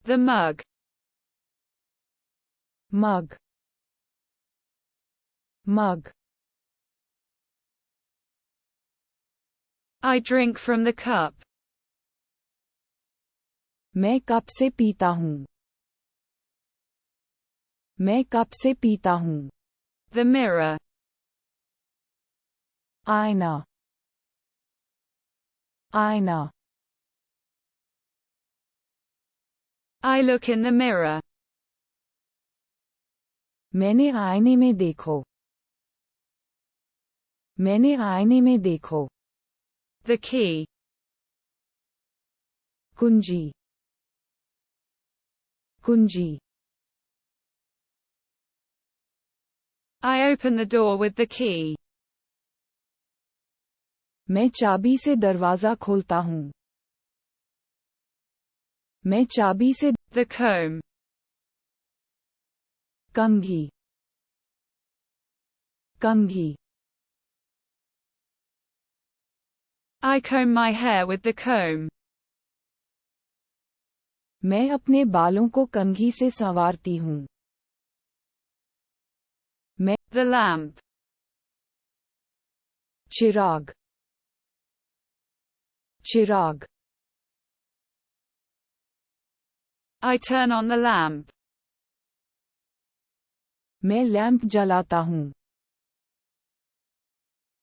The mug. Mug. Mug. I drink from the cup. मैं cup से पीता हूँ. मैं कप से पीता हूँ. The mirror. आईना. आईना. I look in the mirror. मैंने आईने में देखो. मैंने आईने में देखो. The key. कुंजी. कुंजी. I open the door with the key. मैं चाबी से दरवाजा खोलता हूँ. मैं चाबी से. The comb. कंघी. कंघी. I comb my hair with the comb. मैं अपने बालों को कंघी से संवारती हूँ. मैं. The lamp. Chirag. Chirag. I turn on the lamp. मैं लैंप जलाता हूँ.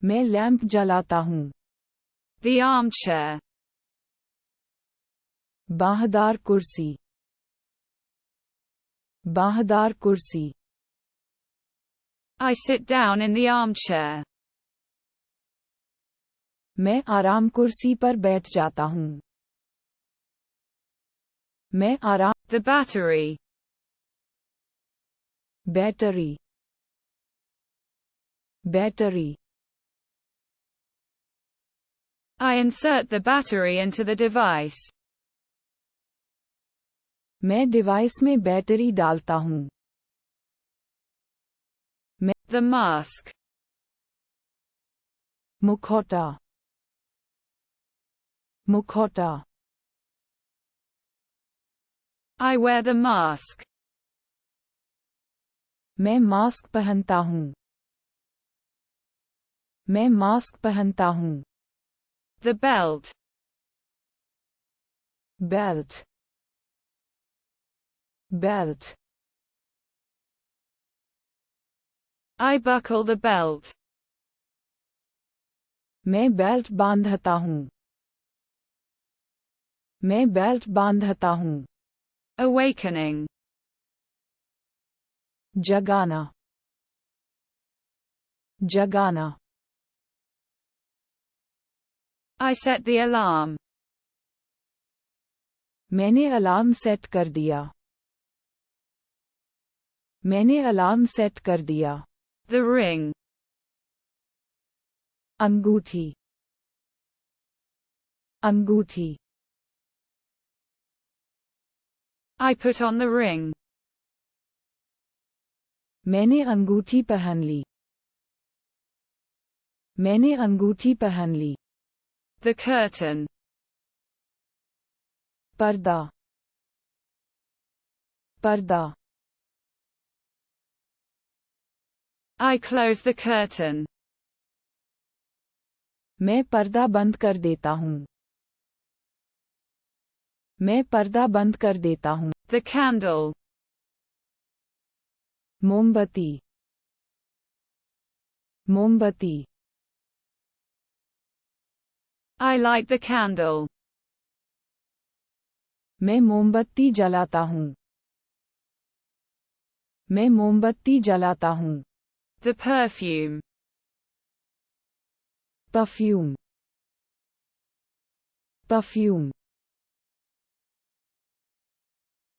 मैं लैंप जलाता हूँ. The armchair. बाहदार कुर्सी. बाहदार कुर्सी. I sit down in the armchair. मैं आराम कुर्सी पर बैठ जाता हूँ. मैं आराम. The battery. Battery. Battery. I insert the battery into the device. मैं डिवाइस में बैटरी डालता हूँ. मैं. The mask. मुखौटा. मुखौटा. I wear the mask. मैं मास्क पहनता हूँ. मैं मास्क पहनता हूँ. The belt. Belt. Belt. I buckle the belt. मैं बेल्ट बांधता हूँ. मैं बेल्ट बांधता हूँ. Awakening. जगाना. जगाना. I set the alarm. मैंने अलार्म सेट कर दिया. मैंने अलार्म सेट कर दिया. The ring. अंगूठी. अंगूठी. I put on the ring. मैंने अंगूठी पहन ली. मैंने अंगूठी पहन ली. The curtain. पर्दा. पर्दा. I close the curtain. मैं पर्दा बंद कर देता हूँ. मैं पर्दा बंद कर देता हूँ. The candle. मोमबत्ती. मोमबत्ती. I light the candle. मैं मोमबत्ती जलाता हूँ. मैं मोमबत्ती जलाता हूँ. The perfume. Perfume. Perfume.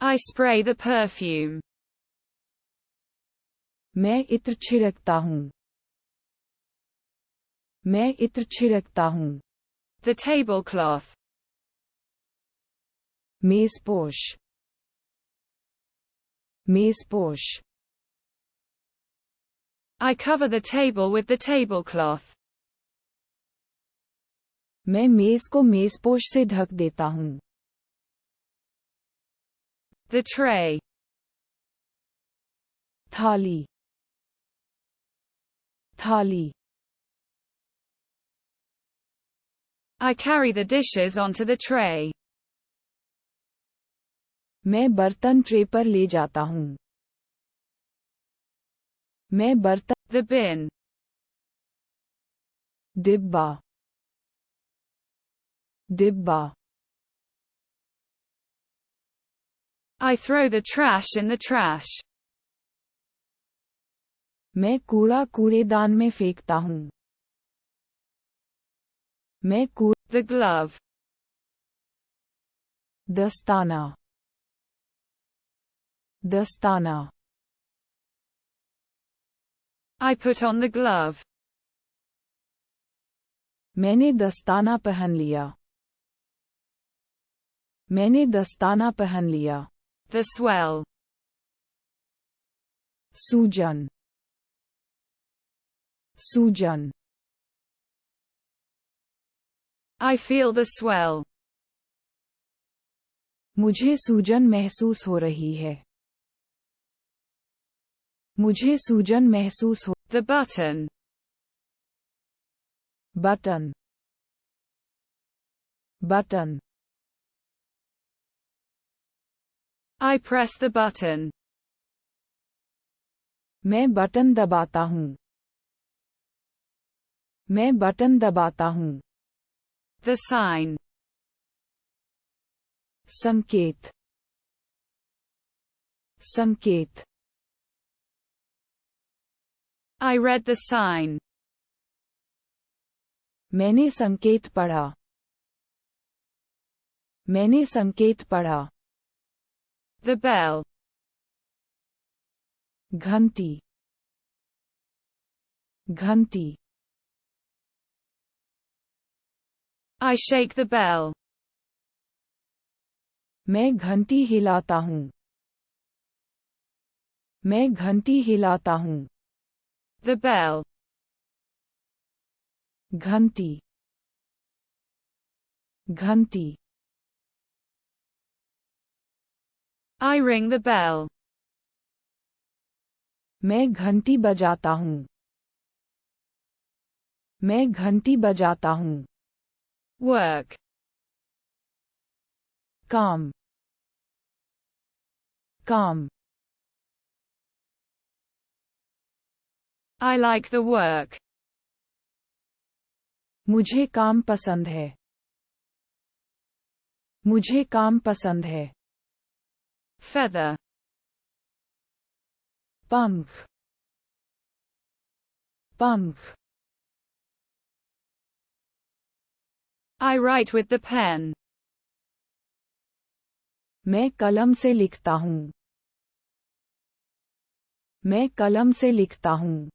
I spray the perfume. मैं इत्र छिड़कता हूँ. मैं इत्र छिड़कता हूँ. The tablecloth. मेज़पोश. मेज़पोश. I cover the table with the tablecloth. मैं मेज़ को मेज़पोश से ढक देता हूँ. The tray. थाली थाली I carry the dishes onto the tray. मैं बर्तन ट्रे पर ले जाता हूँ मैं बर्तन The bin. डिब्बा डिब्बा I throw the trash in the trash. मैं कूड़ा कूड़ेदान में फेंकता हूँ मैं The glove. दस्ताना दस्ताना I put on the glove. मैंने दस्ताना पहन लिया मैंने दस्ताना पहन लिया The swell. सूजन सूजन I feel the swell. मुझे सूजन महसूस हो रही है मुझे सूजन महसूस हो The button. Button button I press the button. मैं बटन दबाता हूँ मैं बटन दबाता हूँ The sign. संकेत संकेत I read the sign. मैंने संकेत पढ़ा मैंने संकेत पढ़ा The bell. घंटी घंटी I shake the bell. मैं घंटी हिलाता हूँ मैं घंटी हिलाता हूँ The bell. घंटी घंटी I ring the bell. मैं घंटी बजाता हूँ मैं घंटी बजाता हूँ Work. काम काम I like the work. मुझे काम पसंद है मुझे काम पसंद है Feather. पंख पंख I write with the pen. मैं कलम से लिखता हूँ मैं कलम से लिखता हूँ